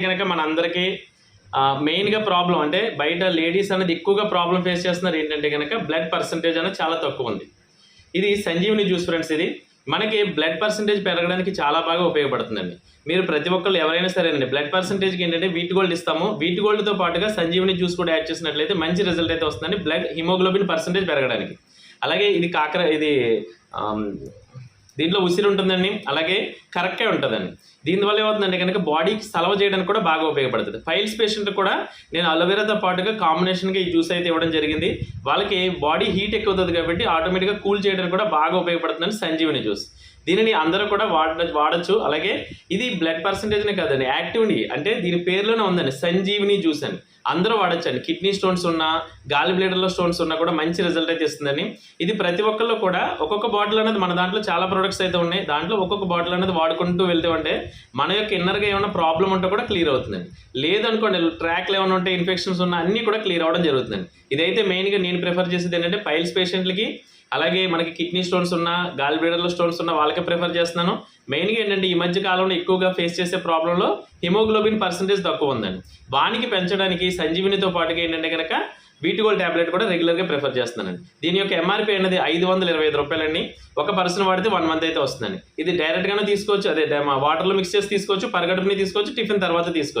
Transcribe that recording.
కనుక మనందరికీ మెయిన్‌గా ప్రాబ్లమ్ అంటే బయట లేడీస్ అనేది ఎక్కువగా ప్రాబ్లమ్ ఫేస్ చేస్తున్నారు ఏంటంటే గనక బ్లడ్ పర్సెంటేజ్ అనేది చాలా తక్కువుంది. ఇది సంజీవని జ్యూస్ ఫ్రెండ్స్ ఇది. మనకి బ్లడ్ పర్సెంటేజ్ పెరగడానికి చాలా బాగా ఉపయోగపడుతుందండి. మీరు ప్రతి ఒక్కళ్ళు ఎవరైనా సరేనండి బ్లడ్ పర్సెంటేజ్‌కి ఏంటంటే వీట్ గోల్డ్ ఇస్తాము. వీట్ గోల్డ్‌తో పాటుగా సంజీవని జ్యూస్ కూడా యాడ్ చేసినట్లయితే మంచి రిజల్ట్ అయితే వస్తుందండి బ్లడ్ హిమోగ్లోబిన్ పర్సెంటేజ్ పెరగడానికి. అలాగే ఇది దీంట్లో ఉసిరి ఉంటుందండి. అలాగే కరక్కాయ ఉంటుందండి. దీనివల్ల ఏమవుతుందంటే కనుక బాడీకి సలవ చేయడానికి కూడా బాగా ఉపయోగపడుతుంది. ఫైల్స్ పేషెంట్ కూడా నేను అలోవెరాతో పాటుగా కాంబినేషన్గా ఈ జ్యూస్ అయితే ఇవ్వడం జరిగింది. వాళ్ళకి బాడీ హీట్ ఎక్కువ అవుతుంది కాబట్టి ఆటోమేటిక్గా కూల్ చేయడానికి కూడా బాగా ఉపయోగపడుతుందండి సంజీవని జ్యూస్. దీనిని అందరూ కూడా వాడచ్చు. అలాగే ఇది బ్లడ్ పర్సెంటేజ్నే కాదండి, యాక్టివ్ని అంటే దీని పేరులోనే ఉందండి సంజీవని జ్యూస్ అని. అందరూ వాడచ్చండి. కిడ్నీ స్టోన్స్ ఉన్నా, గాలి బ్లేడర్లో స్టోన్స్ ఉన్నా కూడా మంచి రిజల్ట్ అయితే ఇస్తుందని. ఇది ప్రతి ఒక్కళ్ళు కూడా ఒక్కొక్క బాటిల్ అనేది మన దాంట్లో చాలా ప్రొడక్ట్స్ అయితే ఉన్నాయి. దాంట్లో ఒక్కొక్క బాటిల్ అనేది వాడుకుంటూ వెళ్తూ ఉంటే మన యొక్క ఇన్నర్గా ఏమైనా ప్రాబ్లం ఉంటే కూడా క్లియర్ అవుతుందండి. లేదనుకోండి ట్రాక్లు ఏమైనా ఉంటే ఇన్ఫెక్షన్స్ ఉన్నా అన్నీ కూడా క్లియర్ అవ్వడం జరుగుతుందండి. ఇదైతే మెయిన్గా నేను ప్రిఫర్ చేసేది ఏంటంటే పైల్స్ పేషెంట్లకి, అలాగే మనకి కిడ్నీ స్టోన్స్ ఉన్నా, గాలి బ్లేడర్లో స్టోన్స్ ఉన్నా వాళ్ళకే ప్రిఫర్ చేస్తున్నాను. మెయిన్గా ఏంటంటే ఈ మధ్య కాలంలో ఎక్కువగా ఫేస్ చేసే ప్రాబ్లంలో హిమోగ్లోబిన్ పర్సెంటేజ్ తక్కువ ఉందండి. వానికి పెంచడానికి సంజీవినితో పాటుగా ఏంటంటే కనుక వీట్ గోల్డ్ ట్యాబ్లెట్ కూడా రెగ్యులర్గా ప్రిఫర్ చేస్తున్నానండి. దీని యొక్క ఎంఆర్పీ అనేది ₹525 ఒక పర్సన్ వాడితే 1 మంత్ అయితే వస్తుందండి. ఇది డైరెక్ట్గానే తీసుకోవచ్చు, అదే వాటర్లో మిక్స్ చేసి తీసుకోవచ్చు, పరగడుపుని తీసుకోవచ్చు, టిఫిన్ తర్వాత తీసుకోవచ్చు.